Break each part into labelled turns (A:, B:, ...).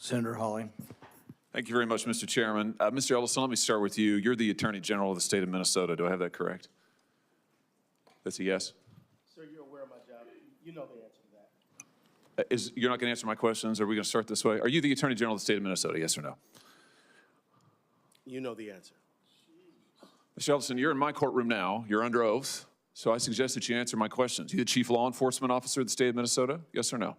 A: Senator Hawley.
B: Thank you very much, Mr. Chairman. Mr. Ellison, let me start with you. You're the Attorney General of the state of Minnesota. Do I have that correct? That's a yes?
C: Sir, you're aware of my job. You know the answer to that.
B: You're not going to answer my questions? Are we going to start this way? Are you the Attorney General of the state of Minnesota, yes or no?
C: You know the answer.
B: Mr. Ellison, you're in my courtroom now. You're under oath. So I suggest that you answer my questions. You the Chief Law Enforcement Officer of the state of Minnesota, yes or no?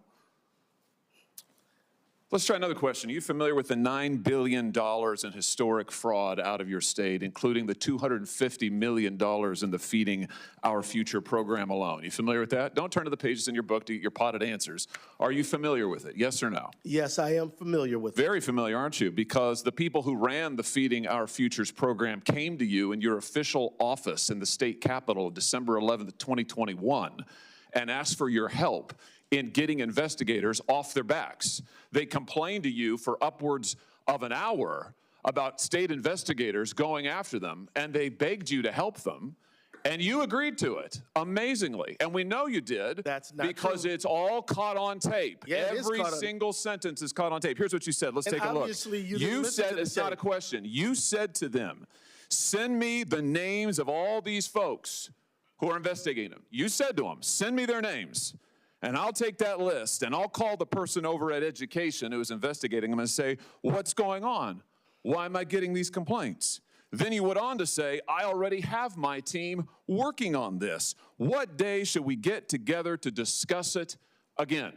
B: Let's try another question. Are you familiar with the $9 billion in historic fraud out of your state, including the $250 million in the Feeding Our Future program alone? You familiar with that? Don't turn to the pages in your book to get your potted answers. Are you familiar with it? Yes or no?
C: Yes, I am familiar with it.
B: Very familiar, aren't you? Because the people who ran the Feeding Our Futures program came to you in your official office in the state capitol December 11th, 2021, and asked for your help in getting investigators off their backs. They complained to you for upwards of an hour about state investigators going after them, and they begged you to help them, and you agreed to it, amazingly. And we know you did.
C: That's not
B: because
C: true.
B: It's all caught on tape.
C: Yeah,
B: Every single sentence is caught on tape. Here's what you said. Let's take a look.
C: Obviously,
B: You said, it's not a question. You said to them, send me the names of all these folks who are investigating them. You said to them, send me their names. And I'll take that list, and I'll call the person over at Education who is investigating them and say, what's going on? Why am I getting these complaints? Then you went on to say, I already have my team working on this. What day should we get together to discuss it again?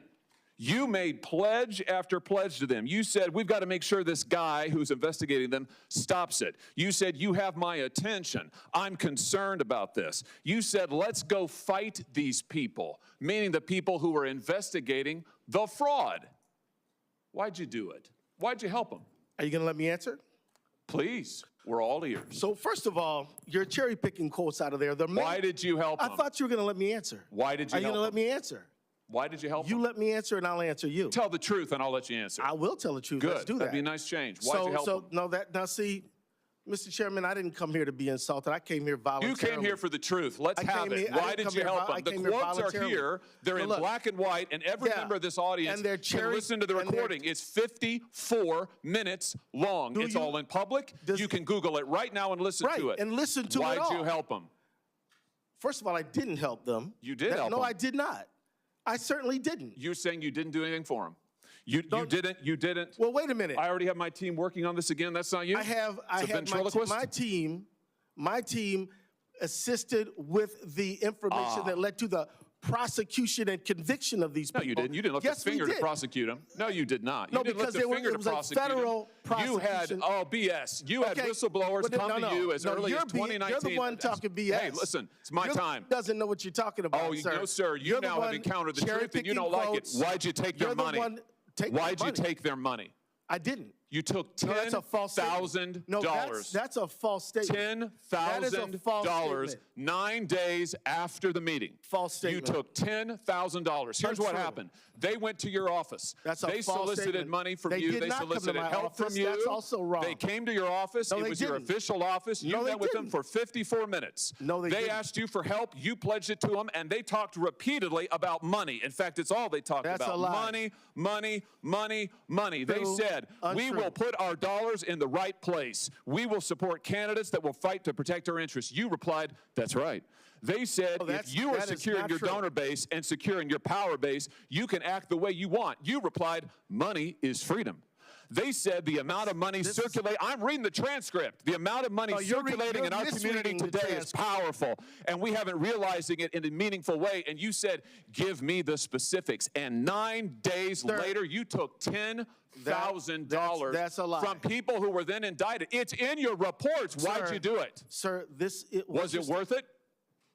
B: You made pledge after pledge to them. You said, we've got to make sure this guy who's investigating them stops it. You said, you have my attention. I'm concerned about this. You said, let's go fight these people, meaning the people who were investigating the fraud. Why'd you do it? Why'd you help them?
C: Are you going to let me answer?
B: Please, we're all ears.
C: So first of all, you're cherry picking quotes out of there.
B: Why did you help them?
C: I thought you were going to let me answer.
B: Why did you help them?
C: Are you going to let me answer?
B: Why did you help
C: You
B: them?
C: let me answer and I'll answer you.
B: Tell the truth and I'll let you answer.
C: I will tell the truth.
B: Good.
C: Let's do that.
B: That'd be a nice change. Why'd you help them?
C: Now see, Mr. Chairman, I didn't come here to be insulted. I came here voluntarily.
B: You came here for the truth. Let's have it. Why did you help them? The quotes are here. They're in black and white, and every member of this audience can listen to the recording. It's 54 minutes long. It's all in public. You can Google it right now and listen to it.
C: And listen to it all.
B: Why'd you help them?
C: First of all, I didn't help them.
B: You did help them.
C: No, I did not. I certainly didn't.
B: You're saying you didn't do anything for them. You didn't.
C: Well, wait a minute.
B: I already have my team working on this again. That's not you?
C: I have my team assisted with the information that led to the prosecution and conviction of these people.
B: No, you didn't. You didn't lift a finger to prosecute them. No, you did not.
C: No, because it was a federal prosecution.
B: You had, BS. You had whistleblowers come to you as early as 2019.
C: You're the one talking BS.
B: Hey, listen, it's my time.
C: Doesn't know what you're talking about, sir.
B: No, sir. You now have encountered the truth and you don't like it. Why'd you take their money? Why'd you take their money?
C: I didn't.
B: You took $10,000.
C: No, that's a false statement.
B: $10,000 9 days after the meeting.
C: False statement.
B: You took $10,000. Here's what happened. They went to your office.
C: They
B: solicited money from you. They solicited help from you.
C: That's also wrong.
B: They came to your office. It was your official office. You met with them for 54 minutes.
C: No,
B: they asked you for help. You pledged it to them, and they talked repeatedly about money. In fact, it's all they talked about.
C: That's a lie.
B: Money, money, money, money. They said, we will put our dollars in the right place. We will support candidates that will fight to protect our interests. You replied, that's right. They said, if you are securing your donor base and securing your power base, you can act the way you want. You replied, money is freedom. They said the amount of money circulating, I'm reading the transcript, the amount of money circulating in our community today is powerful, and we haven't realizing it in a meaningful way. And you said, give me the specifics. And 9 days later, you took $10,000 from people who were then indicted. It's in your reports. Why'd you do it?
C: Sir,
B: was it worth it?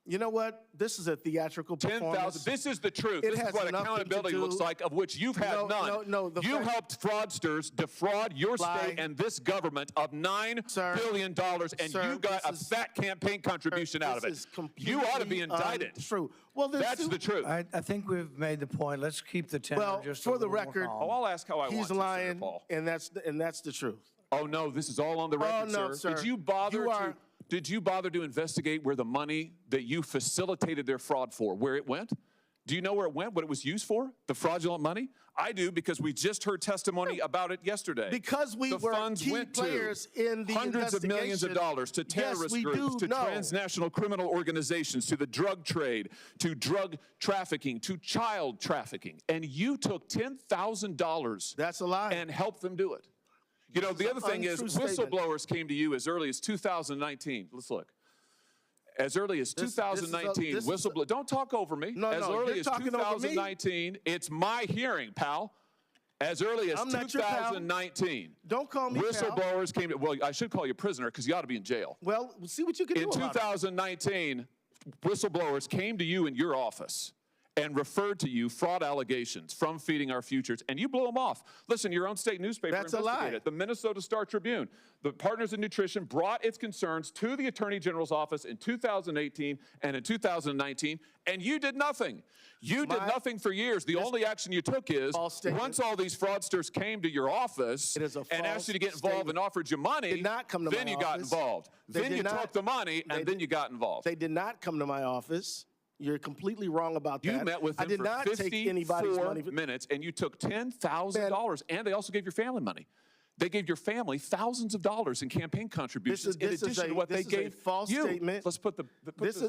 C: You know what? This is a theatrical performance.
B: This is the truth. This is what accountability looks like, of which you've had none. You helped fraudsters defraud your state and this government of $9 billion, and you got a fat campaign contribution out of it. You ought to be indicted.
C: True. Well,
B: that's the truth.
A: I think we've made the point. Let's keep the tenor just
C: for the record.
B: I'll ask how I want to,
C: he's lying, and that's the truth.
B: Oh no, this is all on the record,
C: sir.
B: Did you bother to investigate where the money that you facilitated their fraud for, where it went? Do you know where it went, what it was used for, the fraudulent money? I do, because we just heard testimony about it yesterday.
C: Because we
B: the
C: were
B: funds
C: key
B: went
C: players
B: to
C: in the
B: hundreds of millions of dollars to terrorist groups, to transnational criminal organizations, to the drug trade, to drug trafficking, to child trafficking. And you took $10,000
C: That's a lie.
B: and helped them do it. You know, the other thing is, whistleblowers came to you as early as 2019. Let's look. As early as 2019, whistleblower. Don't talk over me.
C: No,
B: as
C: no,
B: early
C: you're
B: as
C: talking over me.
B: 2019, it's my hearing, pal. As early as
C: I'm not your pal.
B: 2019,
C: Don't call me
B: whistleblowers came to. Well, I should call you prisoner because you ought to be in jail.
C: Well, we'll see what you can do
B: In
C: about it.
B: 2019, whistleblowers came to you in your office and referred to you fraud allegations from Feeding Our Futures, and you blew them off. Listen, your own state newspaper
C: That's a
B: investigated
C: lie.
B: it. The Minnesota Star Tribune, the Partners in Nutrition, brought its concerns to the Attorney General's office in 2018 and in 2019, and you did nothing. You did nothing for years. The only action you took is, once all these fraudsters came to your office and asked you to get involved and offered you money, then you got involved. Then you took the money, and then you got involved.
C: They did not come to my office. You're completely wrong about that.
B: You met with them for 54 minutes, and you took $10,000, and they also gave your family money. They gave your family thousands of dollars in campaign contributions in addition to what they gave
C: false
B: you.
C: Statement.
B: Let's put the
C: this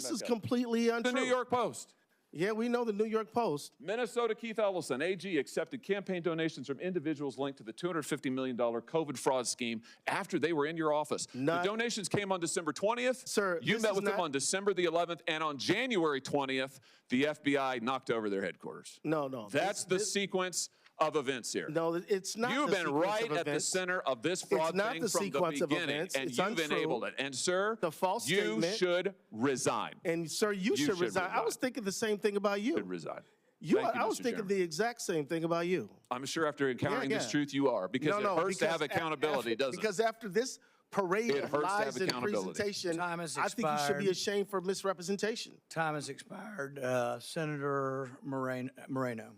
C: is completely untrue.
B: The New York Post.
C: Yeah, we know the New York Post.
B: Minnesota Keith Ellison, AG, accepted campaign donations from individuals linked to the $250 million COVID fraud scheme after they were in your office. The donations came on December 20th.
C: Sir,
B: you met with them on December the 11th, and on January 20th, the FBI knocked over their headquarters.
C: No.
B: That's the sequence of events here.
C: No, it's not.
B: You've been right at the center of this fraud thing from the beginning, and you've enabled it. And sir, you should resign.
C: And sir, you should resign. I was thinking the same thing about you.
B: You should resign.
C: I was thinking the exact same thing about you.
B: I'm sure after encountering this truth, you are, because it hurts to have accountability, doesn't it?
C: Because after this parade of lies and presentation, I think you should be ashamed for misrepresentation.
A: Time has expired. Senator Moreno.